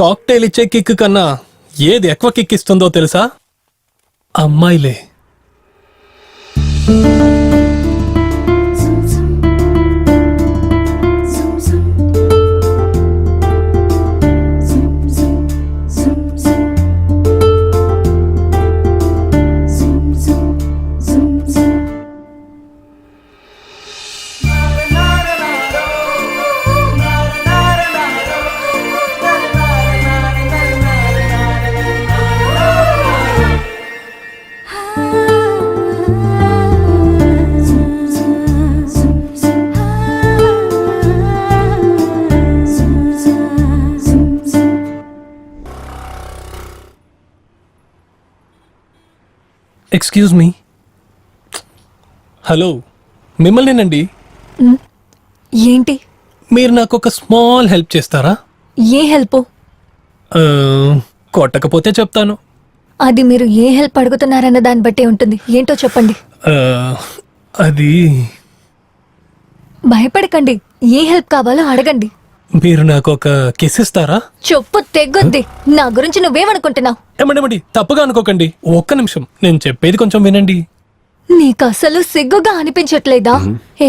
Cocktail ఇచ్చే kick కన్నా ఏది ఎక్కువ కిక్ ఇస్తుందో తెలుసా? అమ్మాయిలే. Excuse me. హలో, మిమ్మల్నేనండి. ఏంటి? మీరు నాకు ఒక స్మాల్ హెల్ప్ చేస్తారా? ఏ హెల్ప్? కొట్టకపోతే చెప్తాను. అది మీరు ఏ హెల్ప్ అడుగుతున్నారన్న దాన్ని బట్టే ఉంటుంది. ఏంటో చెప్పండి. అది భయపడకండి, ఏ హెల్ప్ కావాలో అడగండి. మీరు నాకు ఒక కిస్ ఇస్తారా? చెప్పు తెగొద్ది. నా గురించి నువ్వేమనుకుంటున్నావు? ఏమండి తప్పుగా అనుకోకండి, ఒక్క నిమిషం నేను చెప్పేది కొంచెం వినండి. నీకు అసలు సిగ్గుగా అనిపించట్లేదా?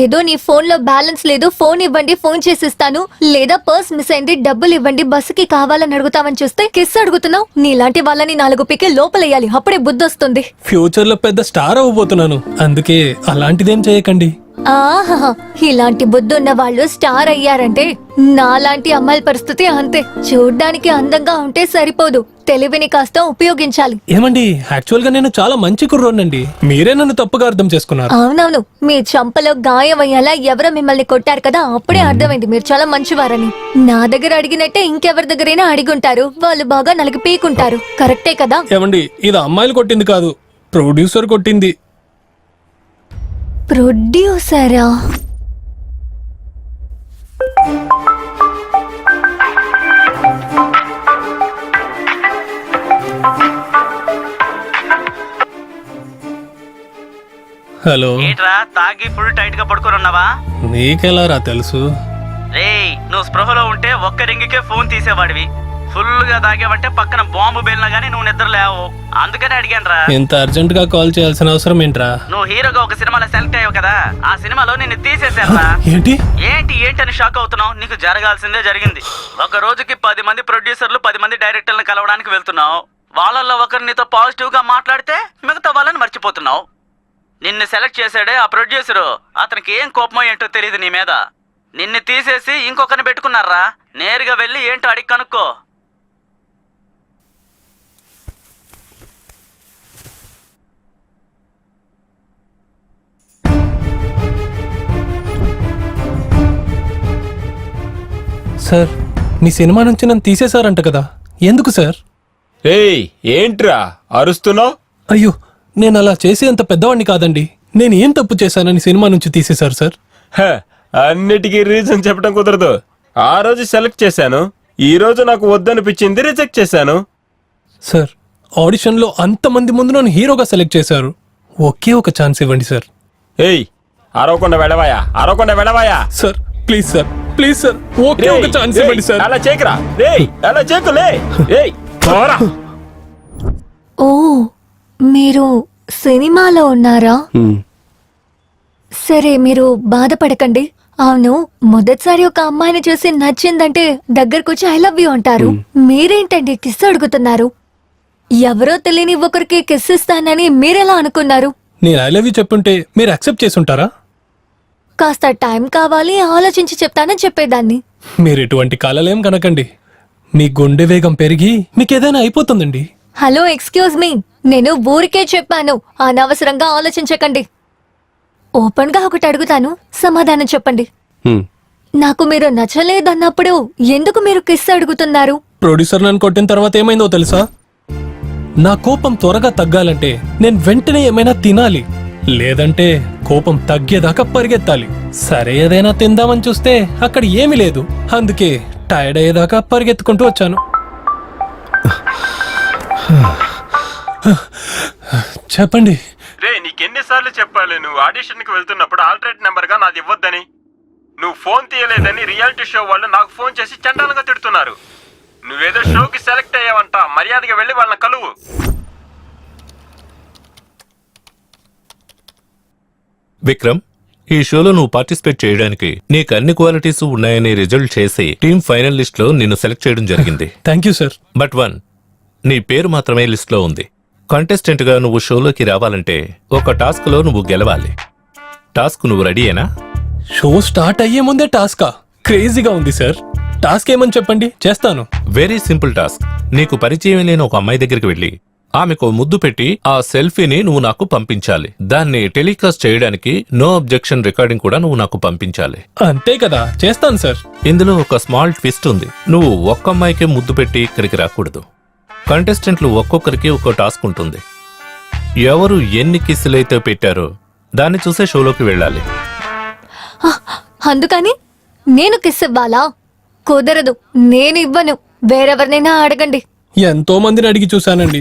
ఏదో నీ ఫోన్ లో బ్యాలెన్స్ లేదు, ఫోన్ ఇవ్వండి ఫోన్ చేసిస్తాను, లేదా పర్స్ మిస్ అయింది డబ్బులు ఇవ్వండి బస్సుకి కావాలని అడుగుతావని చూస్తే కిస్ అడుగుతున్నావు. నీలాంటి వాళ్ళని 4 పీకే లోపలేయాలి, అప్పుడే బుద్ధి వస్తుంది. ఫ్యూచర్ లో పెద్ద స్టార్ అవ్వబోతున్నాను, అందుకే అలాంటిదేం చేయకండి. ఆహా, ఇలాంటి బుద్ధున్న వాళ్ళు స్టార్ అయ్యారంటే నాలాంటి అమ్మాయిల పరిస్థితి అంతే. చూడ్డానికి అందంగా ఉంటే సరిపోదు, తెలివిని కాస్త ఉపయోగించాలి. ఏమండి, యాక్చువల్ గా నేను చాలా మంచి కుర్రోనండి, మీరే నన్ను తప్పుగా అర్థం చేసుకున్నారు. అవునవును, మీ చంపలో గాయం అయ్యేలా ఎవరో మిమ్మల్ని కొట్టారు కదా, అప్పుడే అర్థమైంది మీరు చాలా మంచివారని. నా దగ్గర అడిగినట్టే ఇంకెవరి దగ్గరైనా అడిగుంటారు, వాళ్ళు బాగా నలిగి పీకుంటారు. కరెక్టే కదా? ఏమండి, ఇది అమ్మాయిలు కొట్టింది కాదు, ప్రొడ్యూసర్ కొట్టింది. ప్రొడ్యూసరా? హలో. ఏంట్రా తాగి ఫుల్ టైట్ గా పడుకొని ఉన్నావా? నీకెలా రా తెలుసు? రేయ్, నువ్వు స్పృహలో ఉంటే ఒక్క రింగికే ఫోన్ తీసేవాడివి. ఫుల్ గా తాగావంటే పక్కన బాంబు బేలినా గానీ నువ్వు నిద్ర లేవు. అందుకని అడిగాను రా. ఇంత అర్జెంట్ గా కాల్ చేయాల్సిన అవసరం ఏంట్రా? నువ్వు హీరోగా ఒక సినిమాలో సెలెక్ట్ అయ్యావు కదా, ఆ సినిమాలో నిన్ను తీసేశారా? ఏంటి ఏంటి ఏంటి అని షాక్ అవుతున్నావు? నీకు జరగాల్సిందే జరిగింది. ఒక రోజుకి 10 మంది ప్రొడ్యూసర్లు 10 మంది డైరెక్టర్లను కలవడానికి వెళ్తున్నావు. వాళ్ళల్లో ఒకరు నీతో పాజిటివ్ గా మాట్లాడితే మిగతా వాళ్ళని మర్చిపోతున్నావు. నిన్ను సెలెక్ట్ చేశాడే ఆ ప్రొడ్యూసరు, అతనికి ఏం కోపమో ఏంటో తెలియదు నీ మీద. నిన్ను తీసేసి ఇంకొకరిని పెట్టుకున్నారా? నేరుగా వెళ్ళి ఏంటో అడిగి కనుక్కో. సార్, మీ సినిమా నుంచి నన్ను తీసేశారంట కదా, ఎందుకు సార్? ఏయ్, ఏంట్రా అరుస్తున్నావు? అయ్యో, నేను అలా చేసేంత పెద్దవాడిని కాదండి. నేను ఏం తప్పు చేశానని సినిమా నుంచి తీసేశారు సార్? అన్నిటికీ రీజన్ చెప్పడం కుదరదు. ఆ రోజు సెలెక్ట్ చేశాను, ఈ రోజు నాకు వద్దనిపించింది రిజెక్ట్ చేశాను. సార్, ఆడిషన్లో అంతమంది ముందు నన్ను హీరోగా సెలెక్ట్ చేశారు, ఒకే ఒక ఛాన్స్ ఇవ్వండి సార్. ఏయ్, అరవకుండా వెళ్ళవాయా sir please sir, please sir, ఒకే ఒక ఛాన్స్ ఇవ్వండి సార్. అలా చేయకురా, అలా చేయకులే. ఓ, మీరు సినిమాలో ఉన్నారా? సరే, మీరు బాధపడకండి. అవును, మొదటిసారి ఒక అమ్మాయిని చూసి నచ్చిందంటే దగ్గరకొచ్చి ఐ లవ్ యూ అంటారు. మీరేంటండి కిస్ అడుగుతున్నారు? ఎవరో తెలియని ఒకరికి కిస్ ఇస్తానని మీరెలా అనుకున్నారు? నేను ఐ లవ్ యూ చెప్పుంటే మీరు యాక్సెప్ట్ చేసి ఉంటారా? కాస్త టైం కావాలి, ఆలోచించి చెప్తానని చెప్పేదాన్ని. మీరు ఇటువంటి కలలేం కనకండి, మీ గుండె వేగం పెరిగి మీకేదైనా అయిపోతుందండి. హలో, ఎక్స్క్యూజ్ మీ, నేను ఊరికే చెప్పాను, అనవసరంగా ఆలోచించకండి. ఓపెన్ గా ఒకటి అడుగుతాను, సమాధానం చెప్పండి. నాకు మీరు నచ్చలేదన్నప్పుడు ఎందుకు మీరు కిస్ అడుగుతున్నారు? ప్రొడ్యూసర్ నన్ను కొట్టిన తర్వాత ఏమైందో తెలుసా? నా కోపం త్వరగా తగ్గాలంటే నేను వెంటనే ఏమైనా తినాలి, లేదంటే కోపం తగ్గేదాకా పరిగెత్తాలి. సరే, ఏదైనా తిందామని చూస్తే అక్కడ ఏమీ లేదు, అందుకే టైర్డ్ అయ్యేదాకా పరిగెత్తుకుంటూ వచ్చాను. చెప్పండి. రే, నీకెన్నిసార్లు చెప్పాలి నువ్వు ఆడిషన్ కి వెళ్తున్నప్పుడు ఆల్టర్నేట్ నెంబర్ గా నాది ఇవ్వద్దని? నువ్వు ఫోన్ తీయలేదని రియాలిటీ షో వాళ్ళు నాకు ఫోన్ చేసి చండాలంగా తిడుతున్నారు. నువ్వేదో షోకి సెలెక్ట్ అయ్యావంట, మర్యాదగా వెళ్ళి వాళ్ళని కలువు. విక్రమ్, ఈ షోలో నువ్వు పార్టిసిపేట్ చేయడానికి నీకు అన్ని క్వాలిటీస్ ఉన్నాయని రిజల్ట్ చేసి టీమ్ ఫైనల్ లిస్ట్ లో నిన్ను సెలెక్ట్ చేయడం జరిగింది. Thank you sir. బట్ నీ పేరు మాత్రమే లిస్ట్ లో ఉంది. కంటెస్టెంట్ గా నువ్వు షోలోకి రావాలంటే ఒక టాస్క్ లో నువ్వు గెలవాలి. టాస్క్ నువ్వు రెడీయేనా? షో స్టార్ట్ అయ్యే ముందే టాస్కా? క్రేజీగా ఉంది సార్. టాస్క్ ఏమని చెప్పండి, చేస్తాను. Very simple task. నీకు పరిచయం లేని ఒక అమ్మాయి దగ్గరికి వెళ్ళి ఆమెకు ముద్దు పెట్టి ఆ సెల్ఫీని నువ్వు నాకు పంపించాలి. దాన్ని టెలికాస్ట్ చేయడానికి నో అబ్జెక్షన్ రికార్డింగ్ కూడా నువ్వు నాకు పంపించాలి. అంతే కదా, చేస్తాను సార్. ఇందులో ఒక స్మాల్ ట్విస్ట్ ఉంది. నువ్వు ఒక్క అమ్మాయికే ముద్దు పెట్టి ఇక్కడికి రాకూడదు. కంటెస్టెంట్లు ఒక్కొక్కరికి ఒక్కో టాస్క్ ఉంటుంది. ఎవరు ఎన్ని కిస్సులైతే పెట్టారో దాన్ని చూసే షోలోకి వెళ్ళాలి. అందుకని నేను కిస్ ఇవ్వాలా? కుదరదు, నేను ఇవ్వను. వేరెవరినైనా అడగండి. ఎంతో మందిని అడిగి చూశానండి.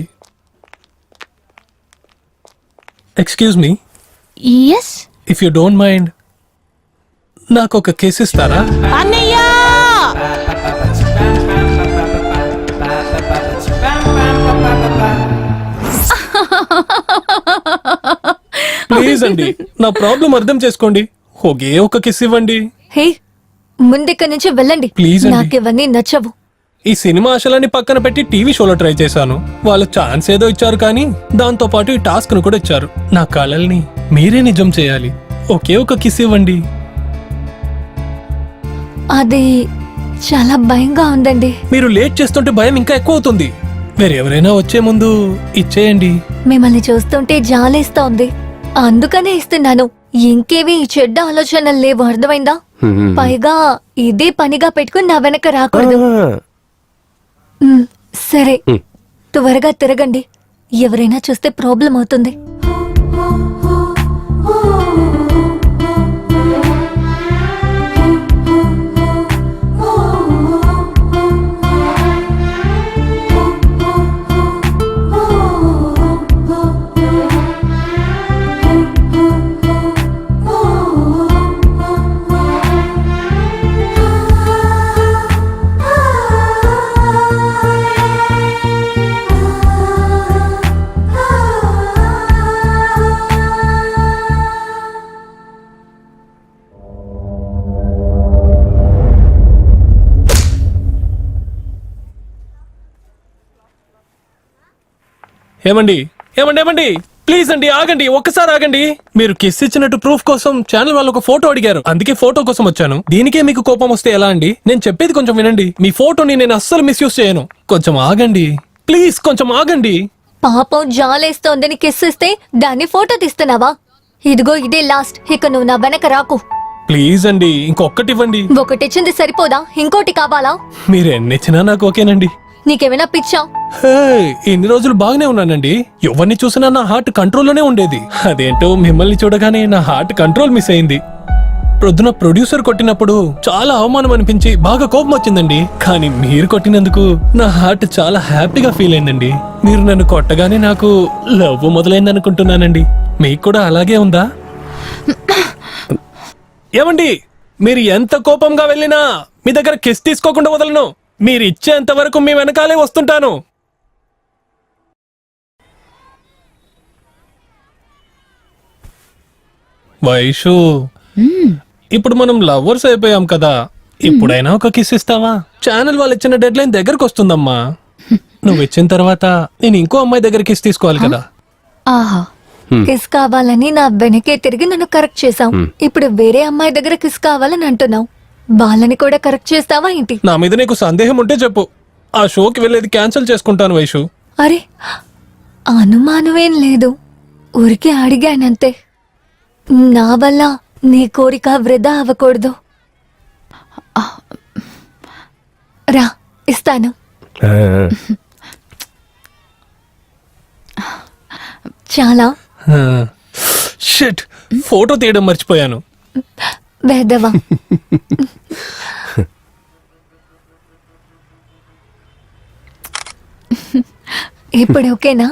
Excuse me, yes if you don't mind నాకు ఒక కేసు ఇస్తారా? అన్నయ్య. ప్లీజ్ అండి, నా ప్రాబ్లం అర్థం చేసుకోండి. ఒకే ఒక కిస్ ఇవ్వండి. హే, ముందిక్కడి నుంచి వెళ్ళండి. ప్లీజ్ అండి. నాకు ఇవన్నీ నచ్చవు. ఈ సినిమా ఆశలన్నీ పక్కన పెట్టి టీవీ షోలో ట్రై చేశాను. వాళ్ళు ఛాన్స్ ఏదో ఇచ్చారు, కానీ దాంతో పాటు ఈ టాస్క్ ను కూడా ఇచ్చారు. నా కలల్ని మీరే నిజం చేయాలి. ఒకే ఒక కిస్ ఇవ్వండి. అది చాలా భయంగా ఉందండి. మీరు లేట్ చేస్తుంటే భయం ఇంకా ఎక్కువ అవుతుంది. వేరెవరైనా వచ్చే ముందు ఇచ్చేయండి. మిమ్మల్ని చూస్తుంటే జాలేస్తోంది, అందుకనే ఇస్తున్నాను. ఇంకేవి చెడ్డ ఆలోచనలు లేవు, అర్థమైందా? పైగా ఇదే పనిగా పెట్టుకుని నా వెనక రాకూడదు. సరే, త్వరగా తిరగండి. ఎవరైనా చూస్తే ప్రాబ్లం అవుతుంది. ఏమండి ఏమండి ఏమండి, ప్లీజ్ అండి, ఆగండి, ఒక్కసారి ఆగండి. మీరు కిస్ ఇచ్చినట్టు ప్రూఫ్ కోసం ఛానల్ వాళ్ళు ఒక ఫోటో అడిగారు. అందుకే ఫోటో కోసం వచ్చాను. దీనికే మీకు కోపం వస్తే ఎలా అండి? నేను చెప్పేది కొంచెం వినండి. మీ ఫోటోని నేను అస్సలు మిస్యూజ్ చేయను. కొంచెం ఆగండి ప్లీజ్, కొంచెం ఆగండి. పాపం జాలేస్తోందని కిస్ ఇస్తే దాన్ని ఫోటో తీస్తున్నావా? ఇదిగో ఇదే లాస్ట్. ఇక నువ్వు నా వెనక రాకు. ప్లీజ్ అండి, ఇంకొకటి ఇవ్వండి. ఒకటిచ్చింది సరిపోదా? ఇంకోటి కావాలా? మీరు ఎన్నిచ్చినా నాకు ఓకేనండి. నీకేమైనా పిచ్చా? హే, ఇన్ని రోజులు బాగానే ఉన్నానండి. ఎవరిని చూసినా నా హార్ట్ కంట్రోల్లోనే ఉండేది. అదేంటో మిమ్మల్ని చూడగానే నా హార్ట్ కంట్రోల్ మిస్ అయింది. ప్రొద్దున ప్రొడ్యూసర్ కొట్టినప్పుడు చాలా అవమానం అనిపించి బాగా కోపం వచ్చిందండి. కానీ మీరు కొట్టినందుకు నా హార్ట్ చాలా హ్యాపీగా ఫీల్ అయిందండి. మీరు నన్ను కొట్టగానే నాకు లవ్ మొదలైంది అనుకుంటున్నానండి. మీకు కూడా అలాగే ఉందా? ఏమండి, మీరు ఎంత కోపంగా వెళ్ళినా మీ దగ్గర కిస్ తీసుకోకుండా వదలను. మీరు ఇచ్చేంత వరకు మీ వెనకాలే వస్తుంటాను. వైషు, ఇప్పుడు మనం లవర్స్ అయిపోయాం కదా, ఇప్పుడైనా ఒక కిస్ ఇస్తావా? ఛానల్ వాళ్ళు ఇచ్చిన డెడ్ లైన్ దగ్గరకు వస్తుందమ్మా. నువ్వు ఇచ్చిన తర్వాత నేను ఇంకో అమ్మాయి దగ్గర కిస్ తీసుకోవాలి కదా. ఆహా, కిస్ కావాలని నా వెనకే తిరిగి నన్ను కరెక్ట్ చేసావు. ఇప్పుడు వేరే అమ్మాయి దగ్గర కిస్ కావాలని అంటున్నావు. వాళ్ళని కూడా కరెక్ట్ చేస్తావా ఏంటి? నా మీద నీకు సందేహం ఉంటే చెప్పు, ఆ షోకి వెళ్ళేది క్యాన్సిల్ చేసుకుంటాను వైషు. అరే, అనుమానమేం లేదు, ఊరికే అడిగానంతే. నా వల్ల నీ కోరిక వృధా అవ్వకూడదు. రా, ఇస్తాను. చాలా షిట్, ఫోటో తీయడం మర్చిపోయాను. వేదవా. ఇప్పుడు ఓకేనా?